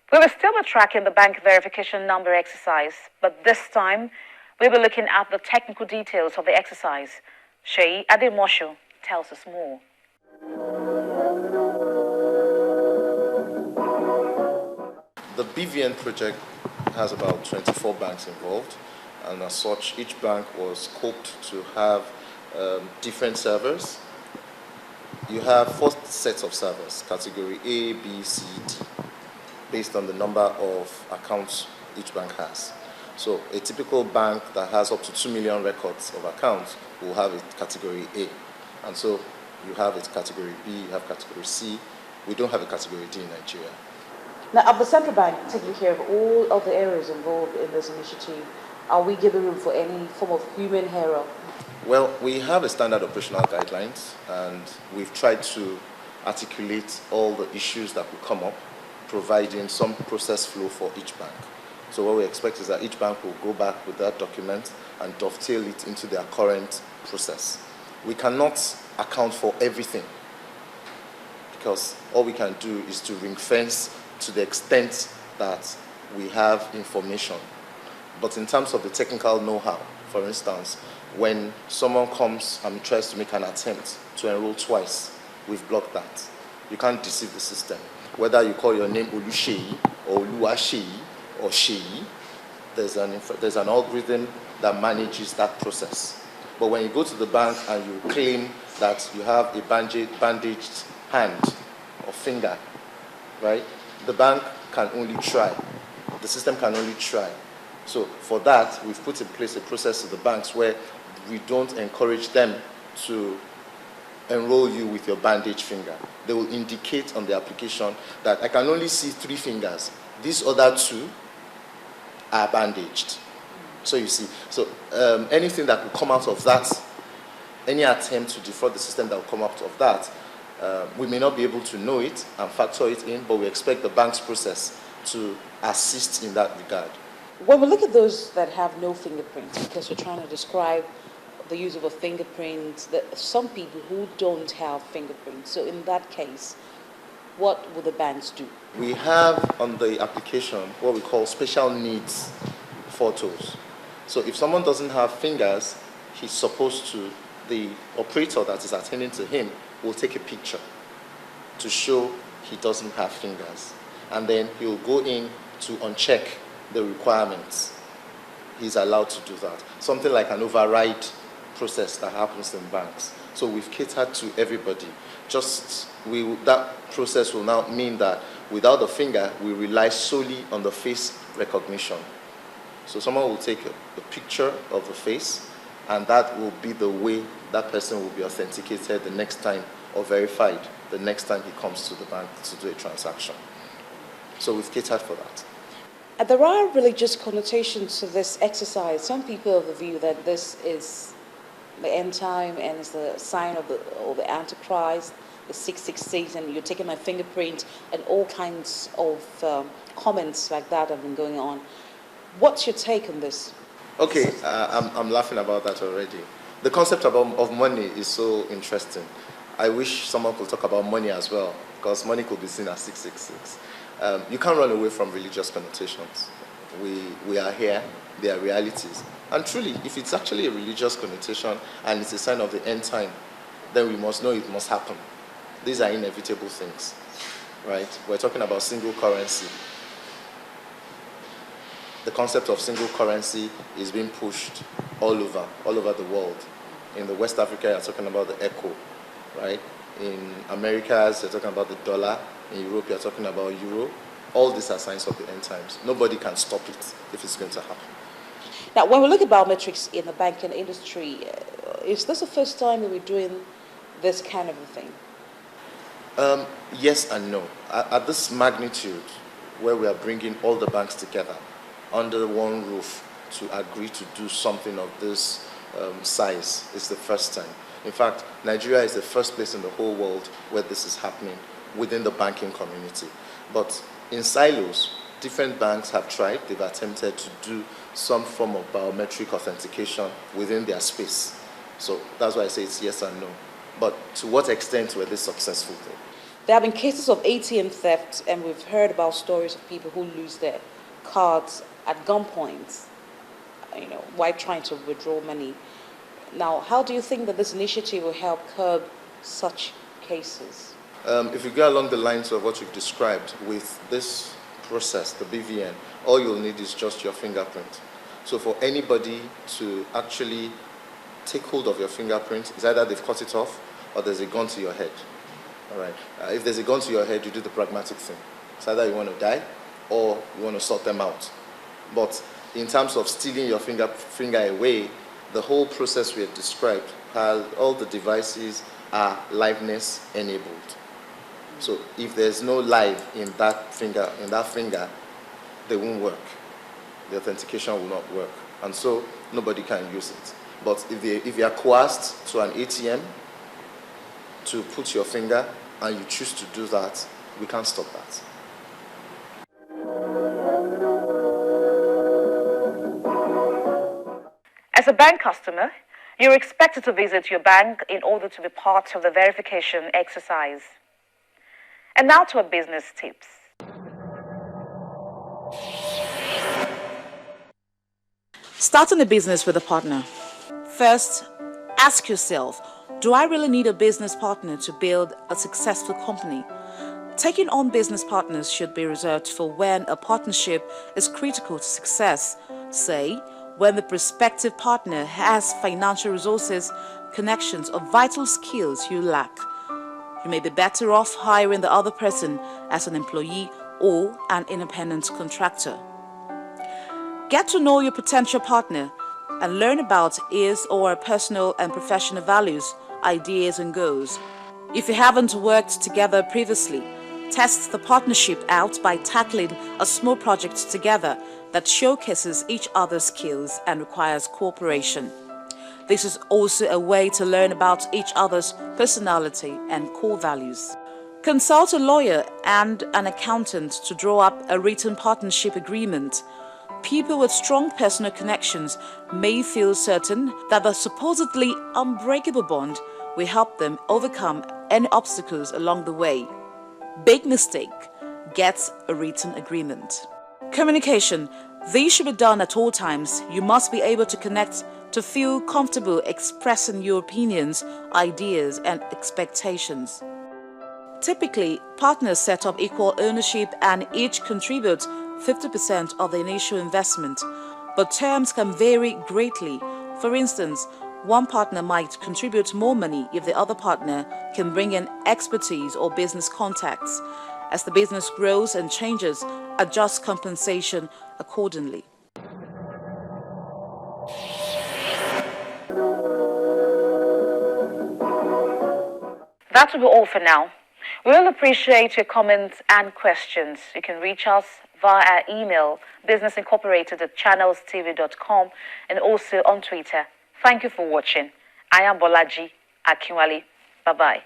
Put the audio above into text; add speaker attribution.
Speaker 1: We will still be tracking the bank verification number exercise, but this time we will be looking at the technical details of the exercise. Sheyi Ademosho tells us more.
Speaker 2: The BVN project has about 24 banks involved, and as such, each bank was scoped to have different servers. You have 4 sets of servers, category A, B, C, D, based on the number of accounts each bank has. So a typical bank that has up to 2 million records of accounts will have a category A. And so you have a category B, you have category C. We don't have a category D in Nigeria.
Speaker 3: Now, of the central bank taking care of all of the areas involved in this initiative, are we giving room for any form of human error?
Speaker 2: Well, we have a standard operational guidelines, and we've tried to articulate all the issues that will come up, providing some process flow for each bank. So what we expect is that each bank will go back with that document and dovetail it into their current process. We cannot account for everything, because all we can do is to ring fence to the extent that we have information. But in terms of the technical know-how, for instance, when someone comes and tries to make an attempt to enroll twice, we've blocked that. You can't deceive the system. Whether you call your name Olusheyi or Oluwaseyi or Sheyi, there's an algorithm that manages that process. But when you go to the bank and you claim that you have a bandaged hand or finger, right? The bank can only try. The system can only try. So for that, we've put in place a process to the banks where we don't encourage them to enroll you with your bandaged finger. They will indicate on the application that I can only see 3 fingers. These other 2 are bandaged. So you see, anything that will come out of that, any attempt to defraud the system that will come out of that, we may not be able to know it and factor it in, but we expect the bank's process to assist in that regard.
Speaker 3: When we look at those that have no fingerprints, because we're trying to describe the use of a fingerprint, some people who don't have fingerprints. So in that case, what will the banks do?
Speaker 2: We have on the application what we call special needs photos. So if someone doesn't have fingers, he's supposed to, the operator that is attending to him will take a picture to show he doesn't have fingers. And then he'll go in to uncheck the requirements. He's allowed to do that. Something like an override process that happens in banks. So we've catered to everybody. That process will now mean that without the finger, we rely solely on the face recognition. So someone will take a picture of the face, and that will be the way that person will be authenticated the next time, or verified the next time he comes to the bank to do a transaction. So we've catered for that.
Speaker 3: There are religious connotations to this exercise. Some people have the view that this is the end time and is the sign of the Antichrist, the 666, and you're taking my fingerprint, and all kinds of comments like that have been going on. What's your take on this?
Speaker 2: Okay, I'm laughing about that already. The concept of money is so interesting. I wish someone could talk about money as well, because money could be seen as 666. You can't run away from religious connotations. We are here, they are realities. And truly, if it's actually a religious connotation and it's a sign of the end time, then we must know it must happen. These are inevitable things, right? We're talking about single currency. The concept of single currency is being pushed all over the world. In the West Africa, you're talking about the echo, right? In Americas, you're talking about the dollar. In Europe, you're talking about euro. All these are signs of the end times. Nobody can stop it if it's going to happen.
Speaker 3: Now, when we look at biometrics in the banking industry, is this the first time that we're doing this kind of a thing?
Speaker 2: Yes and no. At this magnitude, where we are bringing all the banks together under one roof to agree to do something of this size, is the first time. In fact, Nigeria is the first place in the whole world where this is happening within the banking community. But in silos, different banks have tried, they've attempted to do some form of biometric authentication within their space. So that's why I say it's yes and no. But to what extent were they successful though?
Speaker 3: There have been cases of ATM theft, and we've heard about stories of people who lose their cards at gunpoint, while trying to withdraw money. Now, how do you think that this initiative will help curb such cases?
Speaker 2: If you go along the lines of what you've described with this process, the BVN, all you'll need is just your fingerprint. So for anybody to actually take hold of your fingerprint, it's either they've cut it off or there's a gun to your head. All right. If there's a gun to your head, you do the pragmatic thing. It's either you want to die or you want to sort them out. But in terms of stealing your finger away, the whole process we have described, has all the devices are liveness enabled. So if there's no live in that finger, they won't work. The authentication will not work, and so nobody can use it. But if you are coerced to an ATM to put your finger and you choose to do that, we can't stop that.
Speaker 1: As a bank customer, you're expected to visit your bank in order to be part of the verification exercise. And now to our business tips.
Speaker 3: Starting a business with a partner. First, ask yourself, do I really need a business partner to build a successful company? Taking on business partners should be reserved for when a partnership is critical to success, say, when the prospective partner has financial resources, connections, or vital skills you lack. You may be better off hiring the other person as an employee or an independent contractor. Get to know your potential partner and learn about his or her personal and professional values, ideas, and goals. If you haven't worked together previously, test the partnership out by tackling a small project together that showcases each other's skills and requires cooperation. This is also a way to learn about each other's personality and core values. Consult a lawyer and an accountant to draw up a written partnership agreement. People with strong personal connections may feel certain that the supposedly unbreakable bond will help them overcome any obstacles along the way. Big mistake. Get a written agreement. Communication. These should be done at all times. You must be able to connect to feel comfortable expressing your opinions, ideas, and expectations. Typically, partners set up equal ownership and each contributes 50% of the initial investment, but terms can vary greatly. For instance, one partner might contribute more money if the other partner can bring in expertise or business contacts. As the business grows and changes, adjust compensation accordingly.
Speaker 1: That will be all for now. We'll appreciate your comments and questions. You can reach us via our email, businessincorporated@channelstv.com, and also on Twitter. Thank you for watching. I am Bolaji Akinwale. Bye-bye.